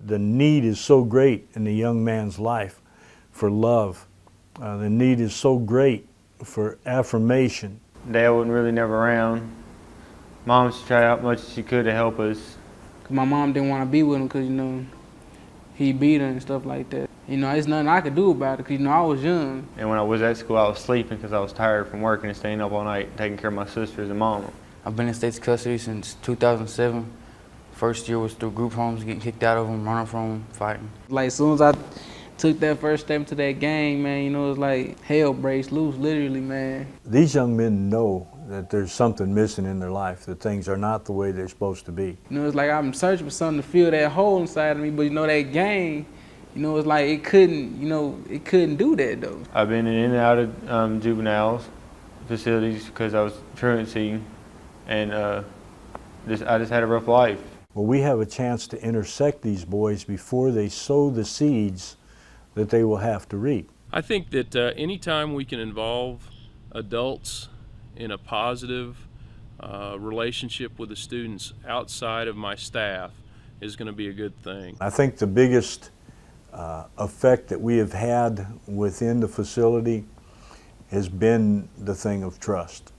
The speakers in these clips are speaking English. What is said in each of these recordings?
The need is so great in the young man's life for love. The need is so great for affirmation. Dad wasn't really never around. Mom tried out much as she could to help us. My mom didn't want to be with him because, he beat her and stuff like that. There's nothing I could do about it because, I was young. And when I was at school, I was sleeping because I was tired from working and staying up all night taking care of my sisters and mom. I've been in state's custody since 2007. First year was through group homes, getting kicked out of them, running from them, fighting. Like, as soon as I took that first step into that gang, man, it was like hell breaks loose, literally, man. These young men know that there's something missing in their life, that things are not the way they're supposed to be. It's like I'm searching for something to fill that hole inside of me, but that gang, it's like it couldn't do that though. I've been in and out of juveniles facilities because I was truancy, and I just had a rough life. Well, we have a chance to intersect these boys before they sow the seeds that they will have to reap. I think that anytime we can involve adults in a positive relationship with the students outside of my staff is going to be a good thing. I think the biggest effect that we have had within the facility has been the thing of trust.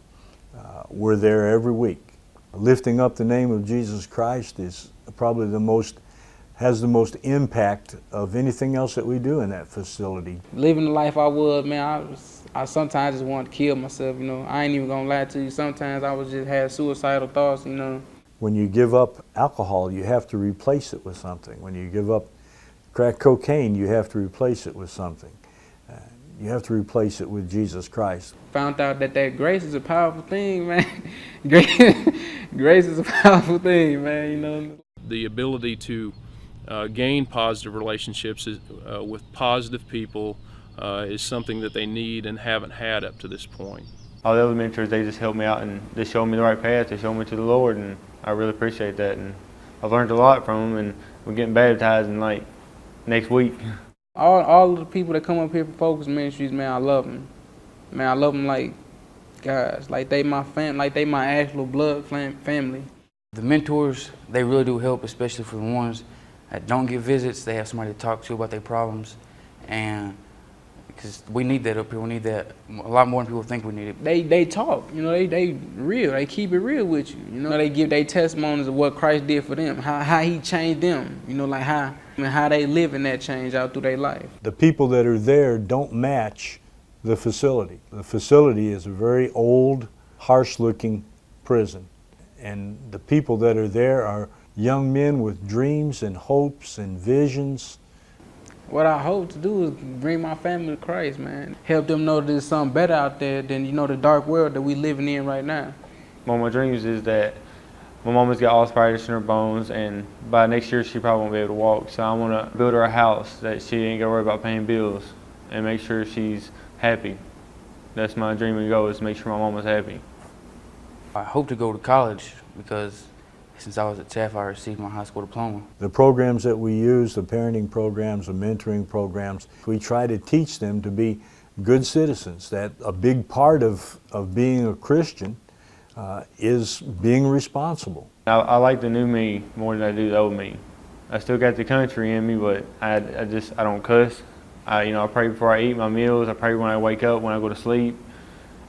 We're there every week. Lifting up the name of Jesus Christ is probably has the most impact of anything else that we do in that facility. Living the life I was, man, I sometimes just wanted to kill myself, I ain't even gonna lie to you. Sometimes I was just had suicidal thoughts, When you give up alcohol, you have to replace it with something. When you give up crack cocaine, you have to replace it with something. You have to replace it with Jesus Christ. Found out that grace is a powerful thing, man. Grace is a powerful thing, man, The ability to gain positive relationships with positive people is something that they need and haven't had up to this point. All the other mentors, they just helped me out and they showed me the right path. They showed me to the Lord, and I really appreciate that. And I've learned a lot from them, and we're getting baptized in like next week. All of the people that come up here for Focus Ministries, man, I love them. Man, I love them like guys, like they my family, like they my actual blood family. The mentors, they really do help, especially for the ones that don't get visits. They have somebody to talk to about their problems, and because we need that up here, we need that a lot more than people think we need it. They talk, they real, they keep it real with you. They give their testimonies of what Christ did for them, how he changed them, like how they live in that change out through their life. The people that are there don't match the facility. The facility is a very old, harsh-looking prison, and the people that are there are young men with dreams and hopes and visions. What I hope to do is bring my family to Christ, man. Help them know there's something better out there than, the dark world that we living in right now. One of my dreams is that my mama's got arthritis in her bones, and by next year she probably won't be able to walk. So I want to build her a house that she ain't got to worry about paying bills and make sure she's happy. That's my dream and goal, is to make sure my mama's happy. I hope to go to college because since I was at Taft, I received my high school diploma. The programs that we use, the parenting programs, the mentoring programs, we try to teach them to be good citizens. That a big part of being a Christian is being responsible. I like the new me more than I do the old me. I still got the country in me, but I don't cuss. I pray before I eat my meals. I pray when I wake up, when I go to sleep.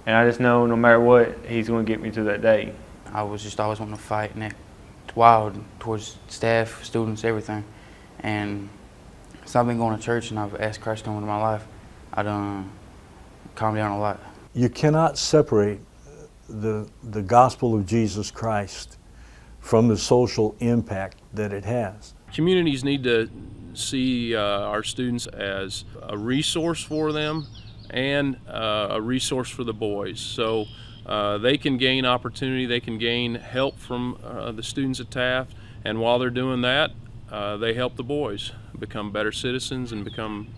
And I just know no matter what, he's going to get me through that day. I was just always wanting to fight and act wild towards staff, students, everything. And so I've been going to church and I've asked Christ to come into my life. I done calmed down a lot. You cannot separate the gospel of Jesus Christ from the social impact that it has. Communities need to see our students as a resource for them and a resource for the boys. So they can gain opportunity, they can gain help from the students at Taft, and while they're doing that, they help the boys become better citizens and become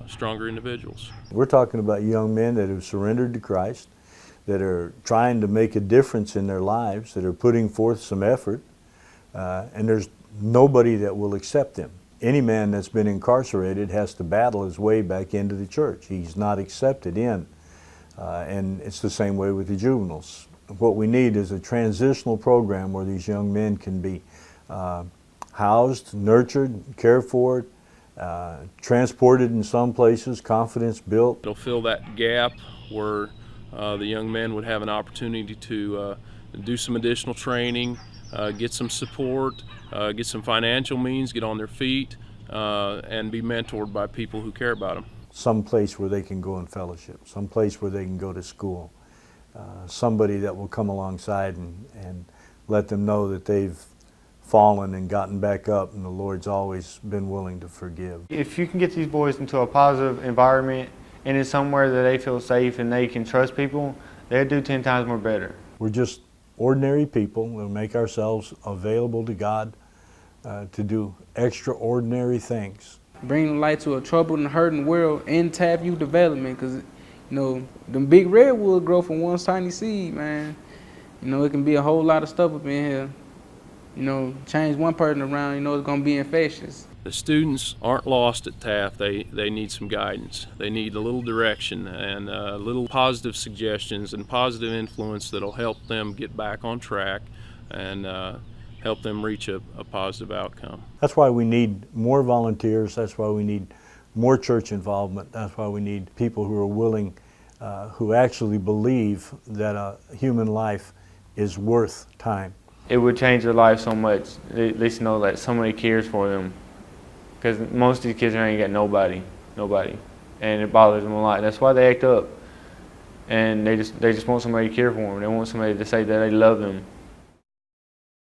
stronger individuals. We're talking about young men that have surrendered to Christ, that are trying to make a difference in their lives, that are putting forth some effort, and there's nobody that will accept them. Any man that's been incarcerated has to battle his way back into the church. He's not accepted in. And it's the same way with the juveniles. What we need is a transitional program where these young men can be housed, nurtured, cared for, transported in some places, confidence built. It'll fill that gap where the young men would have an opportunity to do some additional training, get some support, get some financial means, get on their feet, and be mentored by people who care about them. Some place where they can go in fellowship, some place where they can go to school, somebody that will come alongside and let them know that they've fallen and gotten back up, and the Lord's always been willing to forgive. If you can get these boys into a positive environment and it's somewhere that they feel safe and they can trust people, they'll do 10 times more better. We're just ordinary people. We'll make ourselves available to God to do extraordinary things. Bring light to a troubled and hurting world and tap youth development, because, you know, them big redwood grow from one tiny seed, man. You know, it can be a whole lot of stuff up in here. You know, change one person around, you know, it's going to be infectious. The students aren't lost at Taft. They need some guidance. They need a little direction and little positive suggestions and positive influence that'll help them get back on track and help them reach a positive outcome. That's why we need more volunteers. That's why we need more church involvement. That's why we need people who are willing, who actually believe that a human life is worth time. It would change their life so much. At least know that somebody cares for them. Because most of these kids ain't got nobody. And it bothers them a lot. That's why they act up. And they just want somebody to care for them. They want somebody to say that they love them.